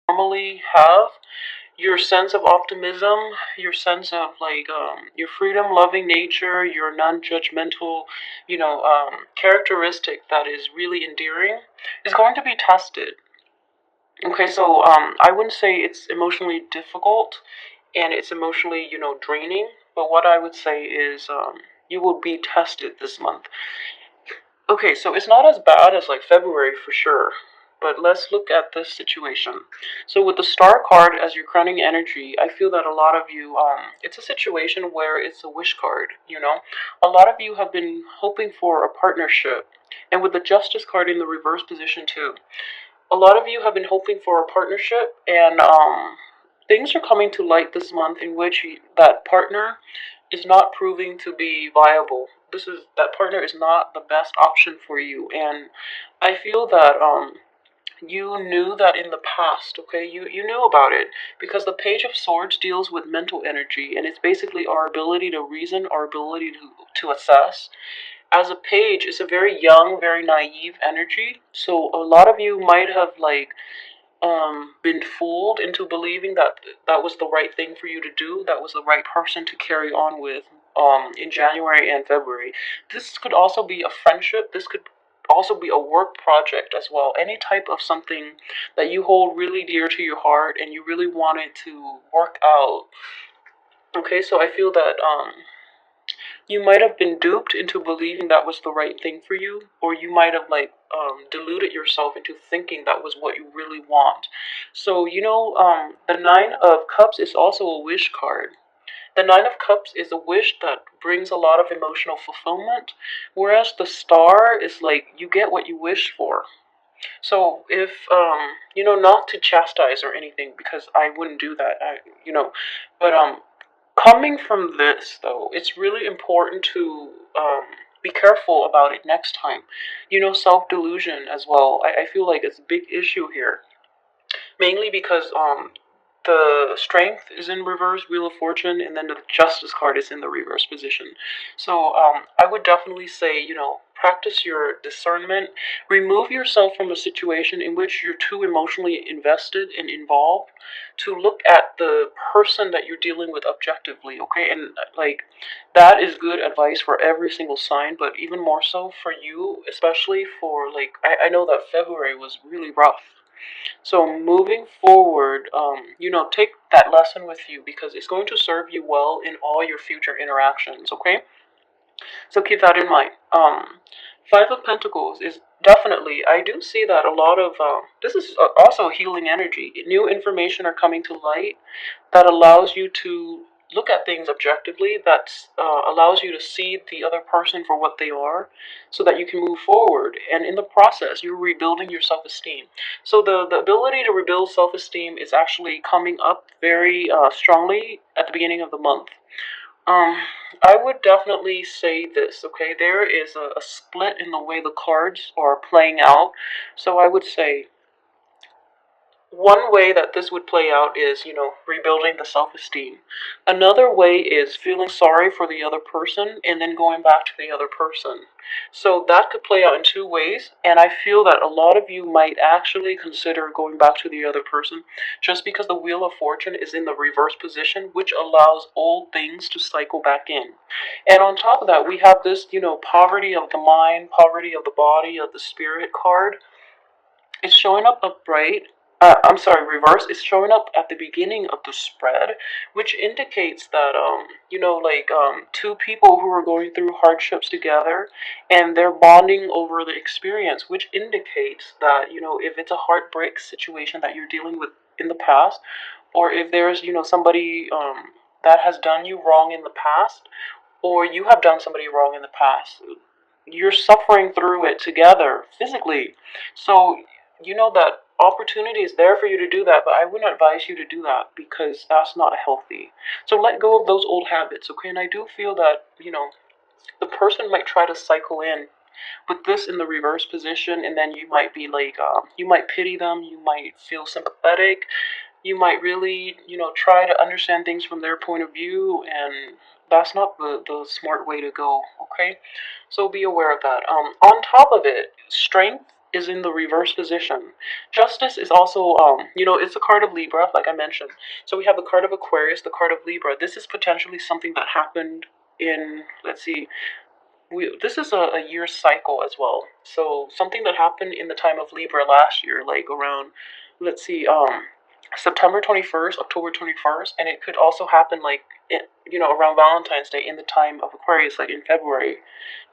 normally have, your sense of optimism, your sense of your freedom loving nature, your non-judgmental, characteristic that is really endearing is going to be tested. Okay, so I wouldn't say it's emotionally difficult and it's emotionally, draining, but what I would say is you will be tested this month. Okay, so it's not as bad as like February for sure, but let's look at this situation. So with the star card as your crowning energy, I feel that a lot of you, it's a situation where it's a wish card. A lot of you have been hoping for a partnership, and with the Justice card in the reverse position too, a lot of you have been hoping for a partnership, and things are coming to light this month in which that partner is not proving to be viable. That partner is not the best option for you, and I feel that you knew that in the past. Okay, you knew about it because the Page of Swords deals with mental energy, and it's basically our ability to reason, our ability to assess. As a page, it's a very young, very naive energy. So a lot of you might have been fooled into believing that that was the right thing for you to do, that was the right person to carry on with in January and February. This could also be a friendship. This could also be a work project as well. Any type of something that you hold really dear to your heart and you really want it to work out. Okay, so I feel that you might have been duped into believing that was the right thing for you, or you might have deluded yourself into thinking that was what you really want. So the Nine of Cups is also a wish card. The Nine of Cups is a wish that brings a lot of emotional fulfillment, whereas the Star is like you get what you wish for. So if not to chastise or anything, because I wouldn't do that, but coming from this, though, it's really important to be careful about it next time. Self delusion as well. I feel like it's a big issue here, mainly because the Strength is in reverse, Wheel of Fortune, and then the Justice card is in the reverse position. So I would definitely say, practice your discernment. Remove yourself from a situation in which you're too emotionally invested and involved to look at the person that you're dealing with objectively, okay? And that is good advice for every single sign, but even more so for you, especially for I know that February was really rough. So moving forward, take that lesson with you because it's going to serve you well in all your future interactions. Okay, so keep that in mind. Five of Pentacles is definitely. I do see that a lot of this is also healing energy. New information are coming to light that allows you to look at things objectively. That allows you to see the other person for what they are, so that you can move forward. And in the process, you're rebuilding your self-esteem. So the ability to rebuild self-esteem is actually coming up very strongly at the beginning of the month. Um, I would definitely say this, okay? There is a split in the way the cards are playing out. So I would say one way that this would play out is, rebuilding the self esteem. Another way is feeling sorry for the other person and then going back to the other person. So that could play out in two ways, and I feel that a lot of you might actually consider going back to the other person just because the Wheel of Fortune is in the reverse position, which allows old things to cycle back in. And on top of that, we have this, poverty of the mind, poverty of the body, of the spirit card. It's showing up upright. I'm sorry, reverse. It's showing up at the beginning of the spread, which indicates that two people who are going through hardships together, and they're bonding over the experience, which indicates that if it's a heartbreak situation that you're dealing with in the past, or if there's somebody that has done you wrong in the past, or you have done somebody wrong in the past, you're suffering through it together physically. So that opportunity is there for you to do that, but I wouldn't advise you to do that because that's not healthy. So let go of those old habits, okay? And I do feel that, the person might try to cycle in with this in the reverse position, and then you might be you might pity them, you might feel sympathetic, you might really, try to understand things from their point of view, and that's not the smart way to go, okay? So be aware of that. On top of it, Strength is in the reverse position. Justice is also, it's a card of Libra, like I mentioned. So we have the card of Aquarius, the card of Libra. This is potentially something that happened in, let's see, this is a year cycle as well. So something that happened in the time of Libra last year, like around, let's see, September 21st, October 21st, and it could also happen like, around Valentine's Day in the time of Aquarius, like in February,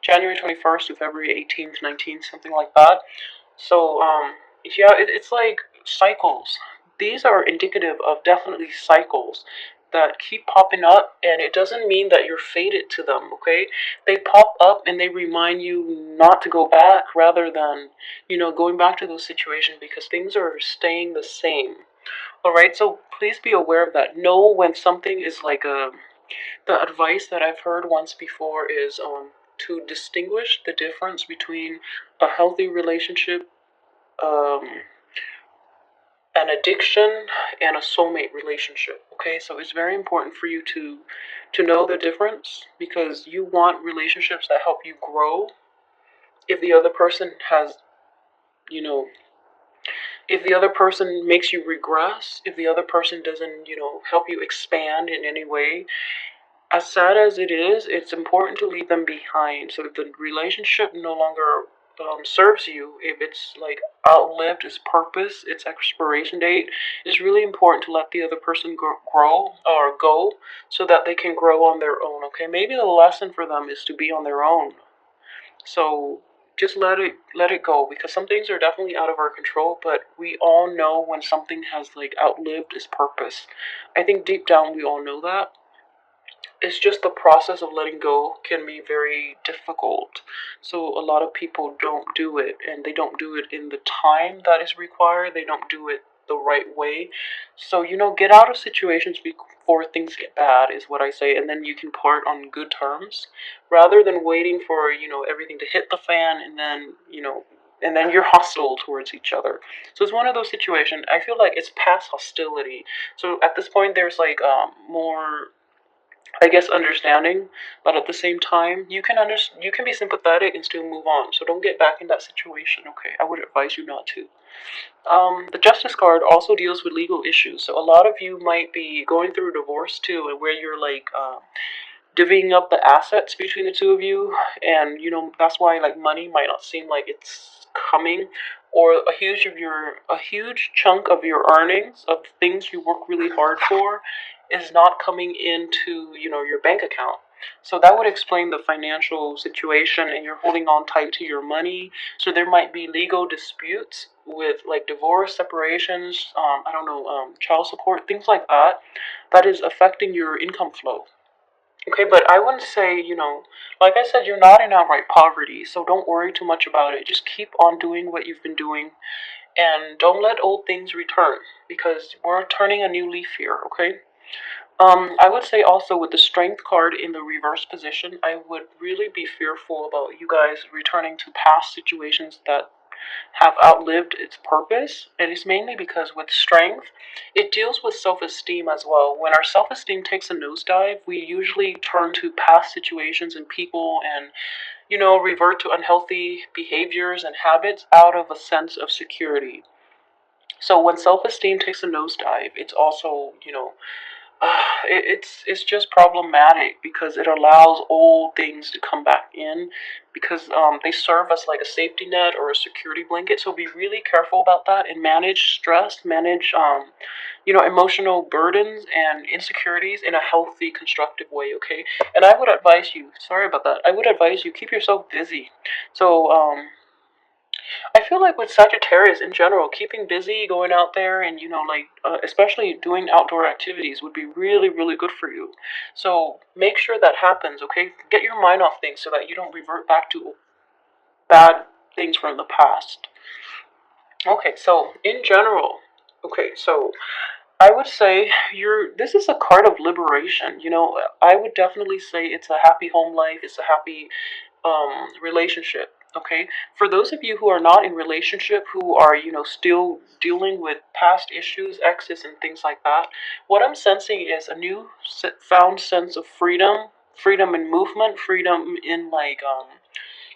January 21st to February 18th, 19th, something like that. So, yeah, it's like cycles. These are indicative of definitely cycles that keep popping up, and it doesn't mean that you're fated to them, okay? They pop up and they remind you not to go back rather than, going back to those situations because things are staying the same. All right, so please be aware of that. Know when something is like the advice that I've heard once before is to distinguish the difference between a healthy relationship, um, an addiction, and a soulmate relationship. Okay, so it's very important for you to know the difference because you want relationships that help you grow. If the other person has, you know, if the other person makes you regress, if the other person doesn't, help you expand in any way, as sad as it is, it's important to leave them behind. So if the relationship no longer serves you, if it's like outlived its purpose, its expiration date, it's really important to let the other person grow or go so that they can grow on their own. Okay, maybe the lesson for them is to be on their own. So just let it go because some things are definitely out of our control, but we all know when something has like outlived its purpose. I think deep down we all know that. It's just the process of letting go can be very difficult. So a lot of people don't do it, and they don't do it in the time that is required. They don't do it the right way. So, get out of situations before things get bad, is what I say, and then you can part on good terms rather than waiting for, everything to hit the fan and then you're hostile towards each other. So it's one of those situations. I feel like it's past hostility. So at this point, there's like more, I guess, understanding, but at the same time, you can be sympathetic and still move on. So don't get back in that situation. Okay, I would advise you not to. The Justice card also deals with legal issues. So a lot of you might be going through a divorce too, and where you're like divvying up the assets between the two of you, and that's why like money might not seem like it's coming, or a huge chunk of your earnings of things you work really hard for is not coming into your bank account. So that would explain the financial situation, and you're holding on tight to your money. So there might be legal disputes with like divorce, separations, I don't know, child support, things like that. That is affecting your income flow. Okay, but I wouldn't say, like I said, you're not in outright poverty, so don't worry too much about it. Just keep on doing what you've been doing and don't let old things return because we're turning a new leaf here, okay? I would say also with the strength card in the reverse position, I would really be fearful about you guys returning to past situations that have outlived its purpose. And it's mainly because with strength, it deals with self esteem as well. When our self esteem takes a nosedive, we usually turn to past situations and people and, revert to unhealthy behaviors and habits out of a sense of security. So when self esteem takes a nosedive, it's also, it's just problematic because it allows old things to come back in because they serve as like a safety net or a security blanket. So be really careful about that and manage stress, manage emotional burdens and insecurities in a healthy, constructive way. Okay, and I would advise you. Sorry about that. I would advise you keep yourself busy. So I feel like with Sagittarius in general, keeping busy, going out there, and like especially doing outdoor activities would be really, really good for you. So make sure that happens. Okay, get your mind off things so that you don't revert back to bad things from the past. Okay, so in general, okay, so I would say this is a card of liberation. I would definitely say it's a happy home life. It's a happy relationship. Okay, for those of you who are not in relationship, who are still dealing with past issues, exes, and things like that, what I'm sensing is a new found sense of freedom, freedom in movement, freedom in like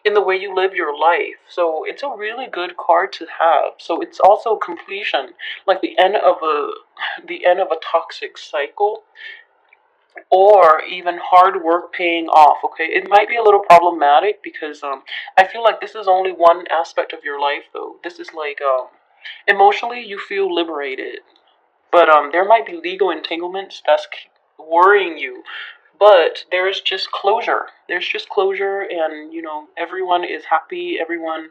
in the way you live your life. So it's a really good card to have. So it's also completion, like the end of a toxic cycle, or even hard work paying off. Okay, it might be a little problematic because I feel like this is only one aspect of your life though. This is like emotionally you feel liberated, but there might be legal entanglements that's worrying you. But there's just closure. There's just closure, and everyone is happy. Everyone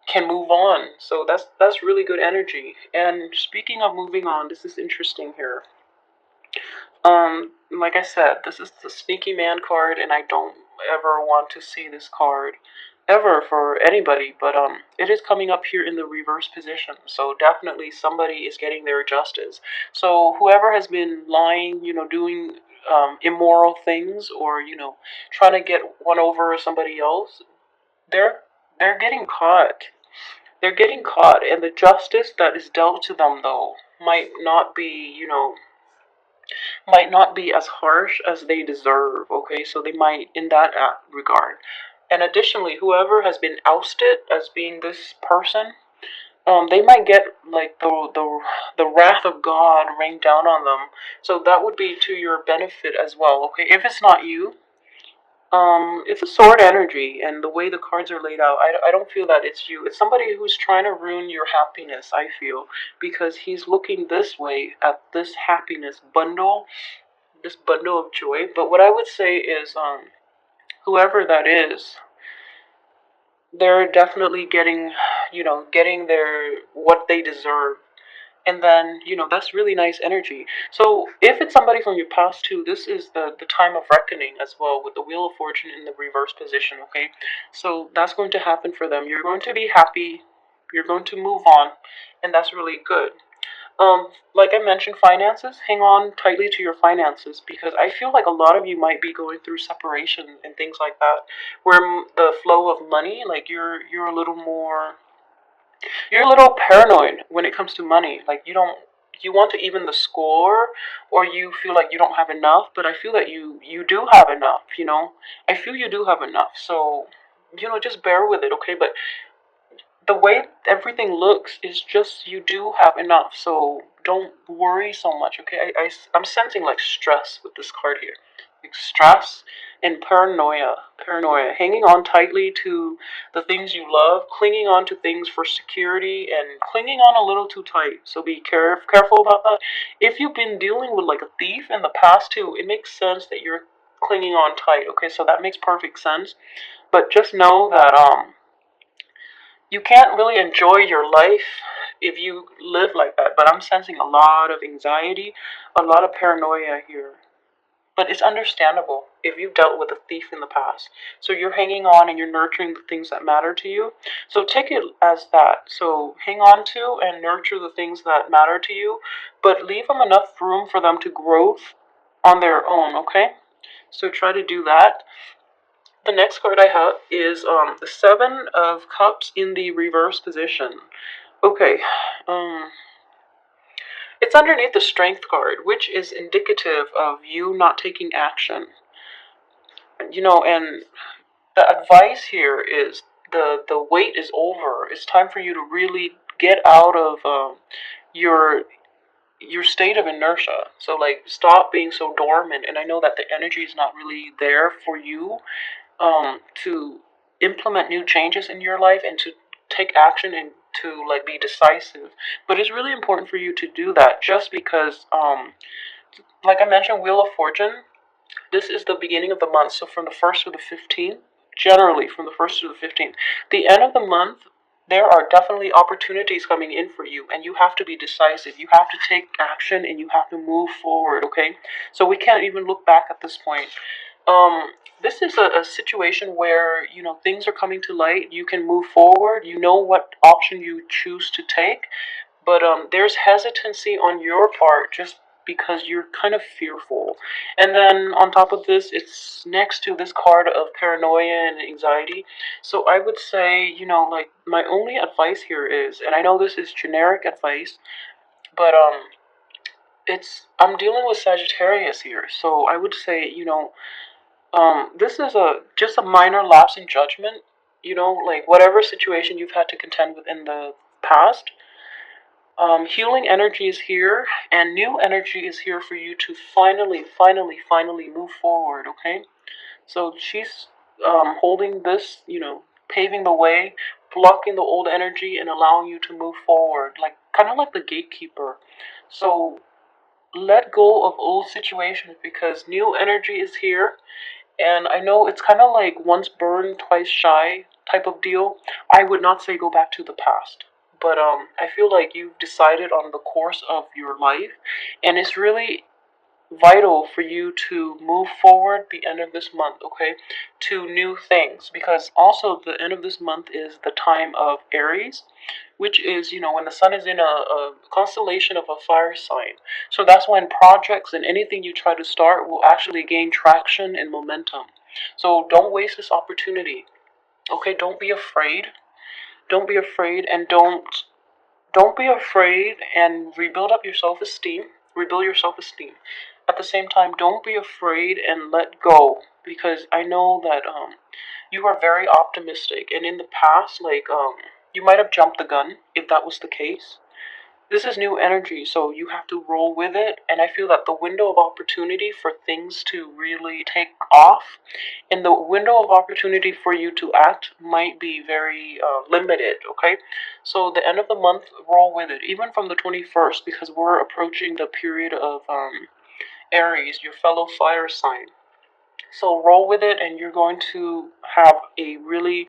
can move on. So that's really good energy. And speaking of moving on, this is interesting here. Like I said, this is the sneaky man card, and I don't ever want to see this card ever for anybody, but it is coming up here in the reverse position, so definitely somebody is getting their justice. So whoever has been lying, doing immoral things, or trying to get one over somebody else, they're they're getting caught. They're getting caught, and the justice that is dealt to them though might not be as harsh as they deserve, okay? So they might, in that regard. And additionally, whoever has been ousted as being this person, they might get like the wrath of God rain down on them. So that would be to your benefit as well, okay? If it's not you, it's a sword energy, and the way the cards are laid out, I don't feel that it's you. It's somebody who's trying to ruin your happiness, I feel, because he's looking this way at this happiness bundle, this bundle of joy. But what I would say is, whoever that is, they're definitely getting, getting their what they deserve. And then, that's really nice energy. So if it's somebody from your past too, this is the time of reckoning as well, with the Wheel of Fortune in the reverse position, okay? So that's going to happen for them. You're going to be happy, you're going to move on, and that's really good. Like I mentioned, finances, hang on tightly to your finances, because I feel like a lot of you might be going through separation and things like that, where the flow of money, like you're a little more, you're a little paranoid when it comes to money. Like you want to even the score, or you feel like you don't have enough, but I feel that you do have enough, I feel you do have enough. So, just bear with it, okay? But the way everything looks is just you do have enough, so don't worry so much, okay? I'm sensing like stress with this card here, like stress and paranoia, hanging on tightly to the things you love, clinging on to things for security, and clinging on a little too tight. So be careful about that. If you've been dealing with like a thief in the past too, it makes sense that you're clinging on tight, okay? So that makes perfect sense. But just know that you can't really enjoy your life if you live like that. But I'm sensing a lot of anxiety, a lot of paranoia here. But it's understandable if you've dealt with a thief in the past. So you're hanging on and you're nurturing the things that matter to you. So take it as that. So hang on to and nurture the things that matter to you, but leave them enough room for them to grow on their own, okay? So try to do that. The next card I have is the Seven of Cups in the reverse position. Okay, it's underneath the Strength card, which is indicative of you not taking action. And the advice here is the wait is over. It's time for you to really get out of your your state of inertia. So like stop being so dormant. And I know that the energy is not really there for you to implement new changes in your life and to take action and to like be decisive. But it's really important for you to do that, just because like I mentioned, Wheel of Fortune, this is the beginning of the month. So from the 1st to the 15th, generally from the 1st to the 15th, the end of the month, there are definitely opportunities coming in for you, and you have to be decisive. You have to take action and you have to move forward, okay? So we can't even look back at this point. This is a situation where, things are coming to light. You can move forward. You know what option you choose to take, but there's hesitancy on your part just because you're kind of fearful. And then on top of this, it's next to this card of paranoia and anxiety. So I would say, like my only advice here is, and I know this is generic advice, but I'm dealing with Sagittarius here. So I would say, this is just a minor lapse in judgment. like whatever situation you've had to contend with in the past. Healing energy is here, and new energy is here for you to finally move forward, okay? So she's holding this, paving the way, blocking the old energy, and allowing you to move forward, like kind of like the gatekeeper. So let go of old situations because new energy is here. And I know it's kind of like once burned, twice shy type of deal. I would not say go back to the past. But I feel like you've decided on the course of your life, and it's really vital for you to move forward the end of this month, okay, to new things. Because also, the end of this month is the time of Aries, which is, when the sun is in a constellation of a fire sign. So that's when projects and anything you try to start will actually gain traction and momentum. So don't waste this opportunity, okay? Don't be afraid. Don't be afraid, and don't be afraid, and rebuild up your self-esteem. Rebuild your self-esteem. At the same time, don't be afraid and let go, because I know that you are very optimistic, and in the past, like you might have jumped the gun if that was the case. This is new energy, so you have to roll with it. And I feel that the window of opportunity for things to really take off and the window of opportunity for you to act might be very limited, okay? So, the end of the month, roll with it, even from the 21st, because we're approaching the period of Aries, your fellow fire sign. So, roll with it, and you're going to have a really